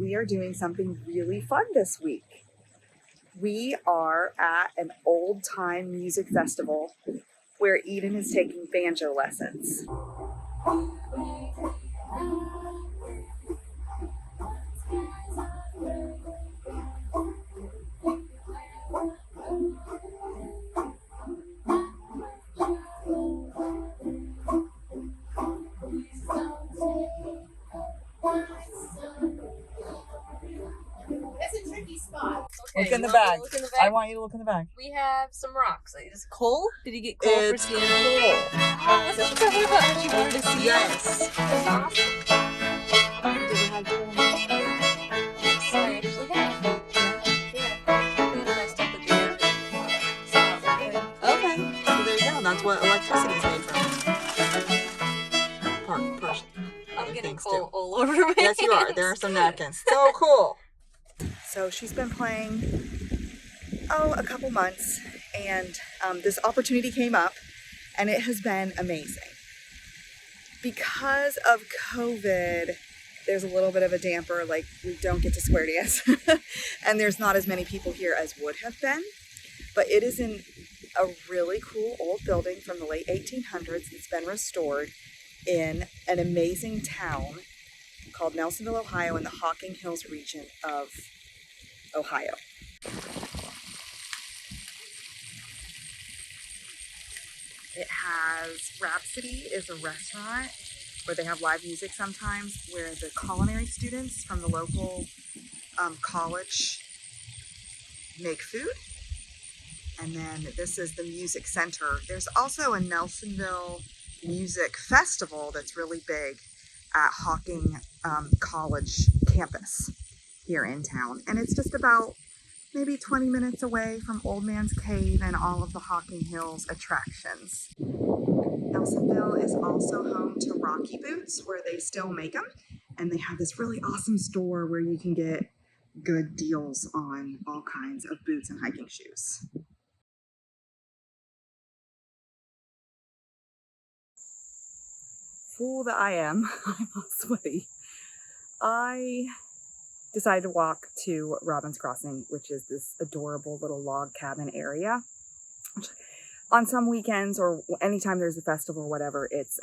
we are doing something really fun this week. We are at an old-time music festival where Eden is taking banjo lessons. That's a tricky spot. Okay, Look in the bag. I want you to look in the bag. We have some rocks. Is it coal? Did you get coal for skiing? Cool. Wasn't she talking about how she wanted to see Yes. it? That's awesome. Did we have cool? Yes, I actually have. Yeah. Really nice stuff that you have. So, Okay. So there you go. That's what electricity is made from. I'm getting coal all over my Yes, you are. hands. There are some napkins. So cool. So she's been playing, a couple months, and this opportunity came up, and it has been amazing. Because of COVID, there's a little bit of a damper, like we don't get to square dance, and there's not as many people here as would have been, but it is in a really cool old building from the late 1800s. It's been restored in an amazing town called Nelsonville, Ohio, in the Hocking Hills region of Ohio. It has Rhapsody is a restaurant where they have live music sometimes, where the culinary students from the local college make food. And then this is the music center. There's also a Nelsonville Music Festival that's really big at Hocking College campus here in town. And it's just about maybe 20 minutes away from Old Man's Cave and all of the Hocking Hills attractions. Nelsonville is also home to Rocky Boots, where they still make them. And they have this really awesome store where you can get good deals on all kinds of boots and hiking shoes. Fool that I am, I'm all sweaty. I decided to walk to Robin's Crossing, which is this adorable little log cabin area. On some weekends or anytime there's a festival or whatever, it's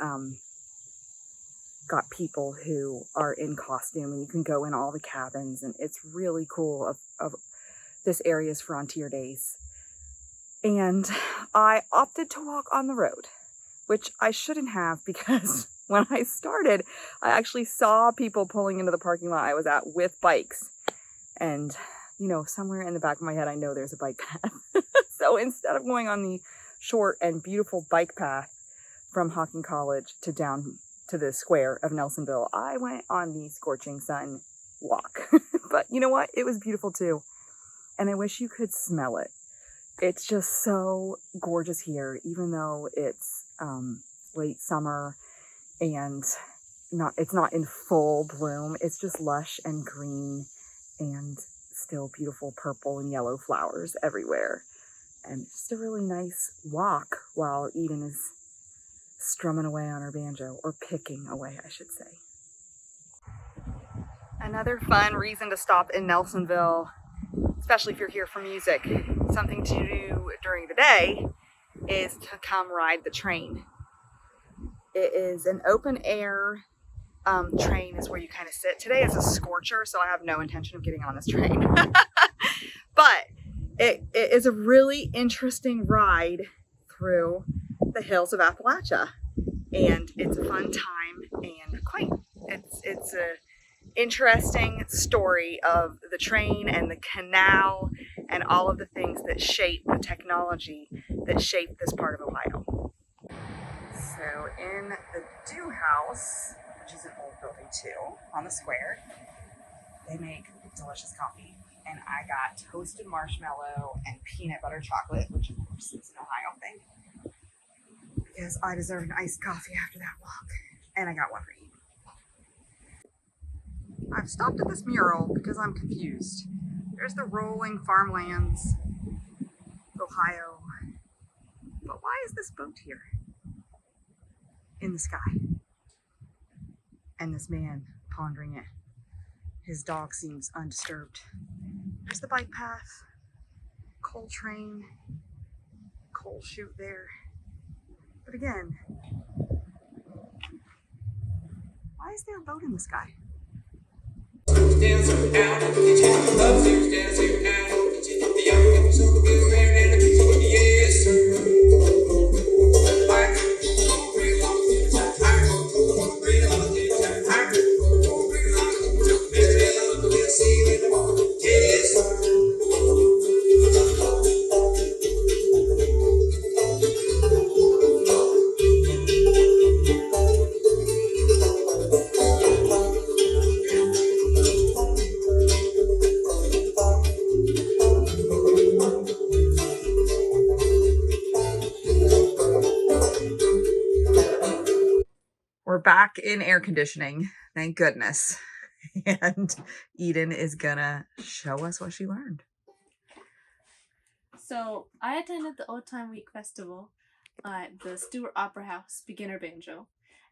got people who are in costume, and you can go in all the cabins, and it's really cool of this area's frontier days. And I opted to walk on the road, which I shouldn't have, because when I started, I actually saw people pulling into the parking lot I was at with bikes. And, you know, somewhere in the back of my head, I know there's a bike path. So instead of going on the short and beautiful bike path from Hocking College to down to the square of Nelsonville, I went on the scorching sun walk. But you know what? It was beautiful too. And I wish you could smell it. It's just so gorgeous here, even though it's late summer and it's not in full bloom. It's just lush and green and still beautiful purple and yellow flowers everywhere. And it's just a really nice walk while Eden is strumming away on her banjo, or picking away, I should say. Another fun reason to stop in Nelsonville, especially if you're here for music, something to do during the day, is to come ride the train. It is an open air train, is where you kind of sit. Today is a scorcher, so I have no intention of getting on this train. But it is a really interesting ride through the hills of Appalachia, and it's a fun time and quaint. It's a interesting story of the train and the canal and all of the things that shape the technology that shape this part of Ohio. So in the Dew House, which is an old building too, on the square, they make delicious coffee. And I got toasted marshmallow and peanut butter chocolate, which of course is an Ohio thing, because I deserve an iced coffee after that walk. And I got one for you. I've stopped at this mural because I'm confused. There's the rolling farmlands, Ohio. But why is this boat here in the sky? And this man pondering it. his dog seems undisturbed. There's the bike path, coal train, coal chute there. But again, why is there a boat in the sky? We're back in air conditioning, thank goodness. And Eden is gonna show us what she learned. So I attended the Old Time Week Festival at the Stuart Opera House beginner banjo,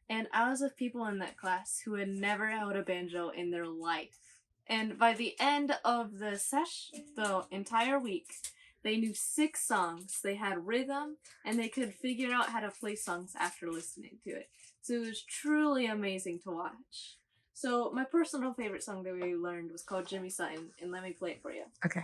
and I was with people in that class who had never held a banjo in their life. And by the end of the entire week, they knew 6 songs, they had rhythm, and they could figure out how to play songs after listening to it. So it was truly amazing to watch. So my personal favorite song that we learned was called Jimmy Sutton, and let me play it for you. Okay.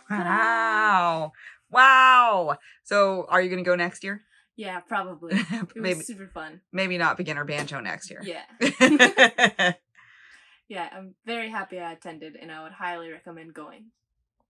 Wow. Wow. So are you going to go next year? Yeah, probably. It Maybe, was super fun. maybe not beginner banjo next year. Yeah. Yeah, I'm very happy I attended, and I would highly recommend going.